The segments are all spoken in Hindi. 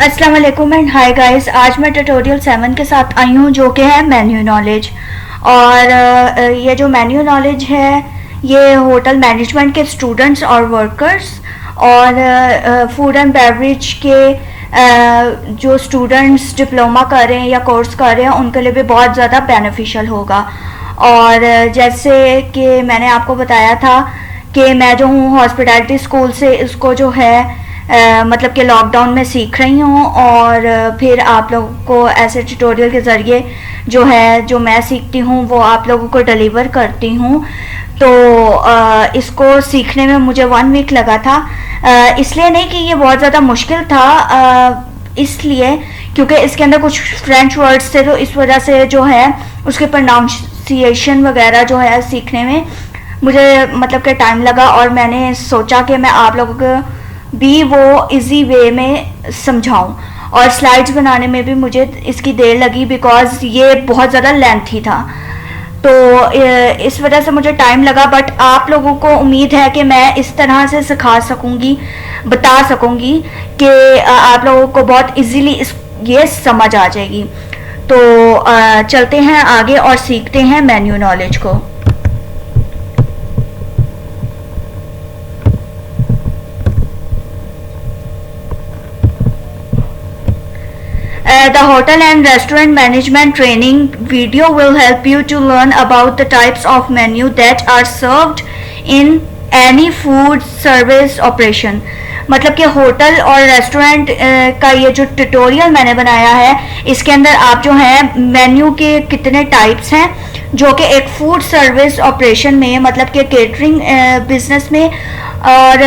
अस्सलाम वालेकुम एंड हाय गाइस। आज मैं ट्यूटोरियल 7 के साथ आई हूँ जो कि है मेन्यू नॉलेज। और ये जो मेन्यू नॉलेज है ये होटल मैनेजमेंट के स्टूडेंट्स और वर्कर्स और फूड एंड बेवरेज के जो स्टूडेंट्स डिप्लोमा कर रहे हैं या कोर्स कर रहे हैं उनके लिए भी बहुत ज़्यादा बेनिफिशियल होगा। और जैसे कि मैंने आपको बताया था कि मैं जो हूँ हॉस्पिटैलिटी स्कूल से इसको जो है मतलब कि लॉकडाउन में सीख रही हूँ और फिर आप लोगों को ऐसे ट्यूटोरियल के ज़रिए जो मैं सीखती हूँ वो आप लोगों को डिलीवर करती हूँ। तो इसको सीखने में मुझे 1 वीक लगा था। इसलिए नहीं कि ये बहुत ज़्यादा मुश्किल था, इसलिए क्योंकि इसके अंदर कुछ फ्रेंच वर्ड्स थे, तो इस वजह से जो है उसके प्रोनाउंसिएशन वगैरह जो है सीखने में मुझे मतलब कि टाइम लगा। और मैंने सोचा कि मैं आप लोगों को भी वो इजी वे में समझाऊं, और स्लाइड्स बनाने में भी मुझे इसकी देर लगी बिकॉज ये बहुत ज़्यादा लेंथी था, तो इस वजह से मुझे टाइम लगा। बट आप लोगों को उम्मीद है कि मैं इस तरह से सिखा सकूंगी, बता सकूंगी कि आप लोगों को बहुत इजीली ये समझ आ जाएगी। तो चलते हैं आगे और सीखते हैं मेन्यू नॉलेज को। The hotel and restaurant management training video will help you to learn about the types of menu that are served in any food service operation। मतलब कि होटल और रेस्टोरेंट का ये जो ट्यूटोरियल मैंने बनाया है इसके अंदर आप जो है मेन्यू के कितने टाइप्स हैं जो कि एक फूड सर्विस ऑपरेशन में मतलब कि केटरिंग बिजनेस में और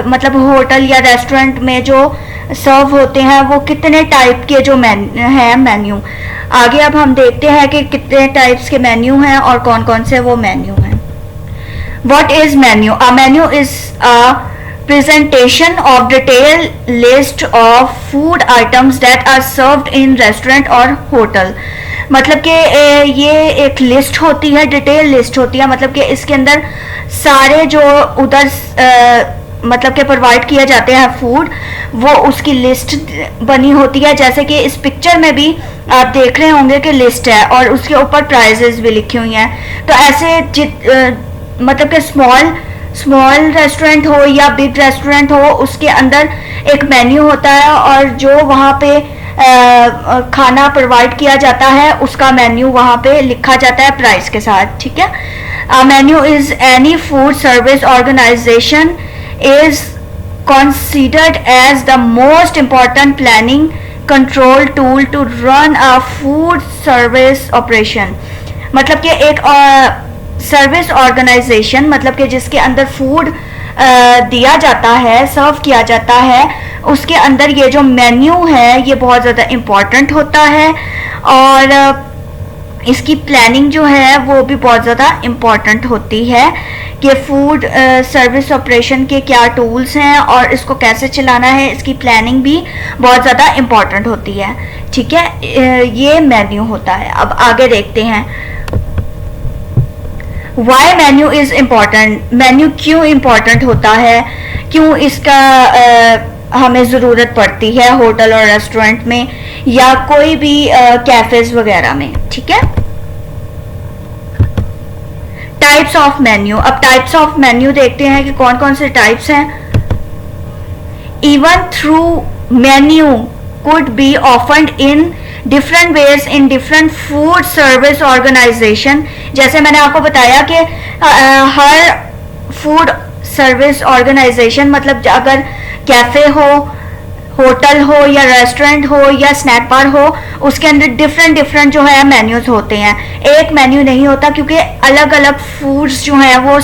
मतलब होटल या रेस्टोरेंट में जो सर्व होते हैं वो कितने टाइप के जो हैं मेन्यू। आगे अब हम देखते हैं कि कितने टाइप्स के मेन्यू हैं और कौन कौन से वो मेन्यू हैं। What is menu? A menu is a presentation of detailed list of food items that are served in restaurant और होटल। मतलब कि ये एक लिस्ट होती है, डिटेल लिस्ट होती है, मतलब कि इसके अंदर सारे जो उधर मतलब कि प्रोवाइड किया जाते हैं फूड वो उसकी लिस्ट बनी होती है। जैसे कि इस पिक्चर में भी आप देख रहे होंगे कि लिस्ट है और उसके ऊपर प्राइजेस भी लिखी हुई हैं। तो ऐसे मतलब कि स्मॉल रेस्टोरेंट हो या बिग रेस्टोरेंट हो उसके अंदर एक मेन्यू होता है और जो वहाँ पे खाना प्रोवाइड किया जाता है उसका मेन्यू वहाँ पे लिखा जाता है प्राइस के साथ, ठीक है। A menu is any food service organization is considered as the most important planning control tool to run a food service operation। मतलब कि एक सर्विस ऑर्गेनाइजेशन मतलब कि जिसके अंदर फूड दिया जाता है, सर्व किया जाता है, उसके अंदर ये जो मेन्यू है ये बहुत ज़्यादा इम्पॉर्टेंट होता है और इसकी प्लानिंग जो है वो भी बहुत ज़्यादा इम्पॉर्टेंट होती है कि फूड सर्विस ऑपरेशन के क्या टूल्स हैं और इसको कैसे चलाना है, इसकी प्लानिंग भी बहुत ज़्यादा इम्पॉर्टेंट होती है, ठीक है। ये मेन्यू होता है। अब आगे देखते हैं why menu is important. Menu क्यों इम्पॉर्टेंट होता है, क्यों इसका हमें ज़रूरत पड़ती है होटल और रेस्टोरेंट में या कोई भी कैफेज वगैरह में, ठीक है। Types of menu. अब टाइप्स ऑफ मेन्यू देखते हैं कि कौन कौन से टाइप्स हैं। Even through menu could be offered in different ways in different food service organization। जैसे मैंने आपको बताया कि हर फूड सर्विस ऑर्गेनाइजेशन मतलब अगर कैफे हो, होटल हो या रेस्टोरेंट हो या स्नैक बार हो उसके अंदर डिफरेंट जो है मेन्यूज होते हैं। एक मेन्यू नहीं होता क्योंकि अलग अलग फूड्स जो हैं वो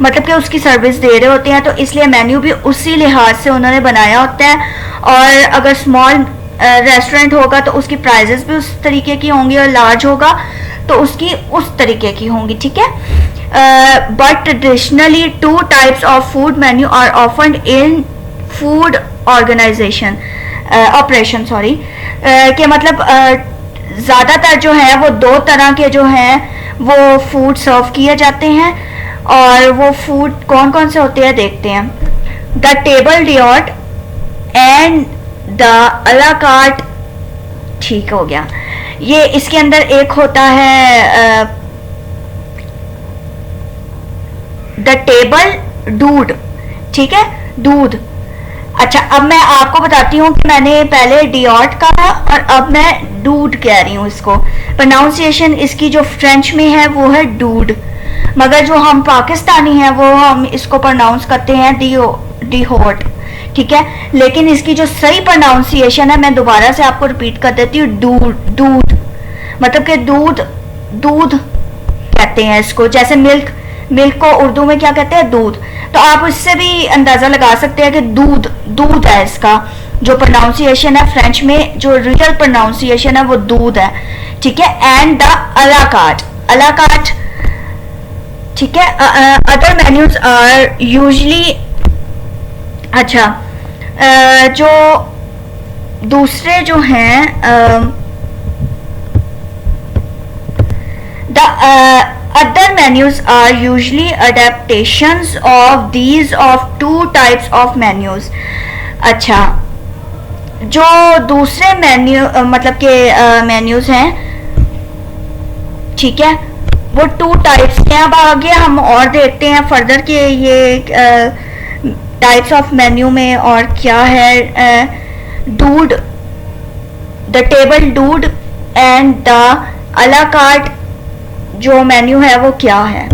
मतलब कि उसकी सर्विस दे रहे होते हैं, तो इसलिए मेन्यू भी उसी लिहाज से उन्होंने बनाया होता है। और अगर स्मॉल रेस्टोरेंट होगा तो उसकी प्राइजेस भी उस तरीके की होंगी और लार्ज होगा तो उसकी उस तरीके की होंगी, ठीक है। But traditionally 2 types of food menu are offered in food organisation operation कि मतलब ज़्यादातर जो है वो 2 तरह के जो हैं वो फूड सर्व किए जाते हैं और वो फूड कौन कौन से होते हैं देखते हैं। द टेबल डियॉट एंड द अला कार्ट, ठीक हो गया। ये इसके अंदर एक होता है द टेबल दूध, ठीक है, दूध। अच्छा, अब मैं आपको बताती हूँ कि मैंने पहले डिओट कहा और अब मैं दूध कह रही हूँ। इसको प्रोनाउंसिएशन इसकी जो फ्रेंच में है वो है दूध, मगर जो हम पाकिस्तानी हैं वो हम इसको प्रोनाउंस करते हैं डिहोट, ठीक है। लेकिन इसकी जो सही प्रोनाउंसिएशन है, मैं दोबारा से आपको रिपीट कर देती हूँ, दूध, मतलब कि दूध दूध कहते हैं इसको। जैसे मिल्क, मिल्क को उर्दू में क्या कहते हैं, दूध। तो आप इससे भी अंदाजा लगा सकते हैं कि दूध दूध है इसका जो प्रोनाउंसिएशन है फ्रेंच में, जो रियल प्रोनाउंसिएशन है वो दूध है, ठीक है। एंड द अला कार्ट, ठीक है। अदर मेन्यूज आर यूजली, अच्छा, जो दूसरे जो हैं the other menus are usually adaptations of these of two types of menus। अच्छा, जो दूसरे मेन्यू मतलब के मेन्यूज हैं, ठीक है, वो टू टाइप्स के। अब आगे हम और देखते हैं फर्दर के ये टाइप्स ऑफ मेन्यू में और क्या है। दूध, द टेबल दूध एंड द अला कार्ट जो मेन्यू है वो क्या है।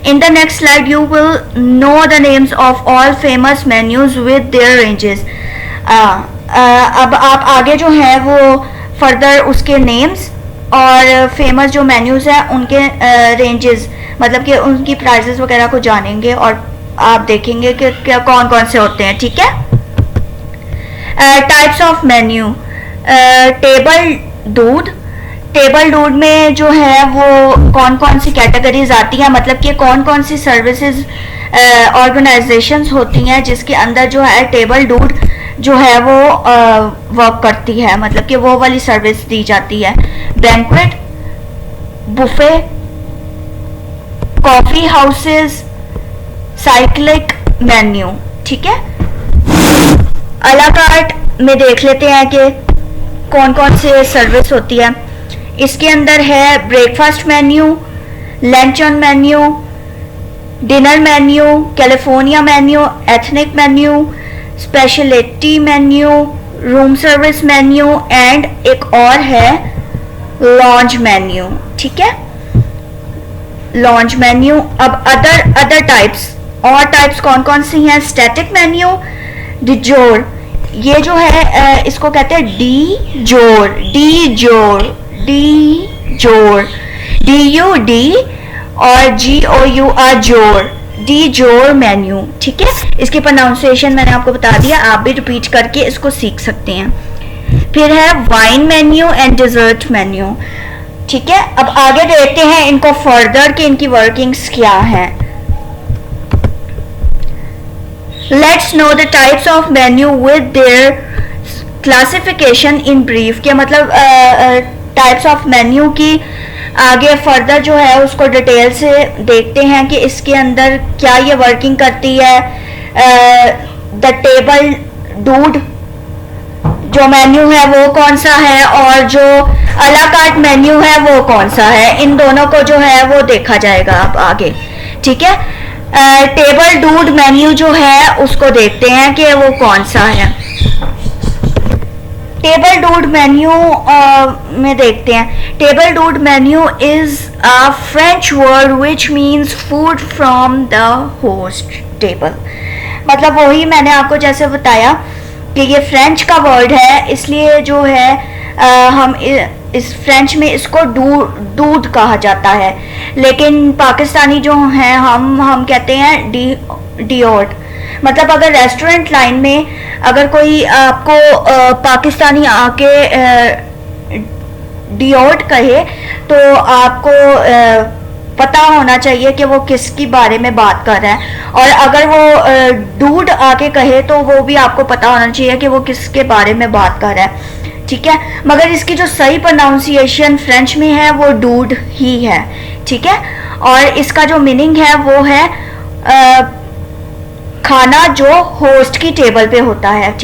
In the next slide you will know the names of all famous menus with their ranges. अब आप आगे जो है वो फर्दर उसके नेम्स और फेमस जो मेन्यूज हैं उनके रेंजेस, मतलब कि उनकी प्राइसेस वगैरह को जानेंगे और आप देखेंगे कि क्या कौन कौन से होते हैं, ठीक है। टाइप्स ऑफ मेन्यू, टेबल दूध, टेबल दूध में जो है वो कौन कौन सी कैटेगरीज आती हैं, मतलब कि कौन कौन सी सर्विसेज ऑर्गेनाइजेशंस होती हैं जिसके अंदर जो है टेबल दूध जो है वो वर्क करती है, मतलब कि वो वाली सर्विस दी जाती है। Banquet, buffet, coffee houses, cyclic menu, ठीक है। अला कार्ट में देख लेते हैं कि कौन कौन से सर्विस होती है। इसके अंदर है breakfast menu, luncheon menu, dinner menu, California menu, ethnic menu, speciality menu, room service menu and एक और है लॉन्ज मेन्यू, ठीक है, लॉन्ज मेन्यू। अब अदर टाइप्स, और टाइप्स कौन कौन सी हैं। स्टैटिक मेन्यू, डिजोर, ये जो है इसको कहते हैं डी जोर, DUD और GOUR जोर, डी जोर मेन्यू, ठीक है। इसकी प्रोनाउंसिएशन मैंने आपको बता दिया, आप भी रिपीट करके इसको सीख सकते हैं। फिर है wine menu and dessert menu, ठीक है। अब आगे देखते हैं इनको फर्दर कि इनकी वर्किंग्स क्या है। Let's know the types of menu with their classification in brief, के मतलब टाइप्स ऑफ मेन्यू की आगे फर्दर जो है उसको डिटेल से देखते हैं कि इसके अंदर क्या ये वर्किंग करती है। द टेबल दूध जो मेन्यू है वो कौन सा है और जो अला कार्ट मेन्यू है वो कौन सा है, इन दोनों को जो है वो देखा जाएगा अब आगे, ठीक है। टेबल दूध मेन्यू जो है उसको देखते हैं कि वो कौन सा है। टेबल दूध मेन्यू में देखते हैं। टेबल दूध menu is a French word which means food from the host table, मतलब वही मैंने आपको जैसे बताया कि ये फ्रेंच का वर्ड है, इसलिए जो है हम इस फ्रेंच में इसको दूध कहा जाता है, लेकिन पाकिस्तानी जो हैं हम कहते हैं डिओट। मतलब अगर रेस्टोरेंट लाइन में अगर कोई आपको पाकिस्तानी आके डिओट कहे तो आपको पता होना चाहिए कि वो किसकी बारे में बात कर रहा है, और अगर वो दूध आके कहे तो वो भी आपको पता होना चाहिए कि वो किसके बारे में बात कर रहा है, ठीक है। मगर इसकी जो सही प्रोनाउंसिएशन फ्रेंच में है वो दूध ही है, ठीक है। और इसका जो मीनिंग है वो है खाना जो होस्ट की टेबल पे होता है।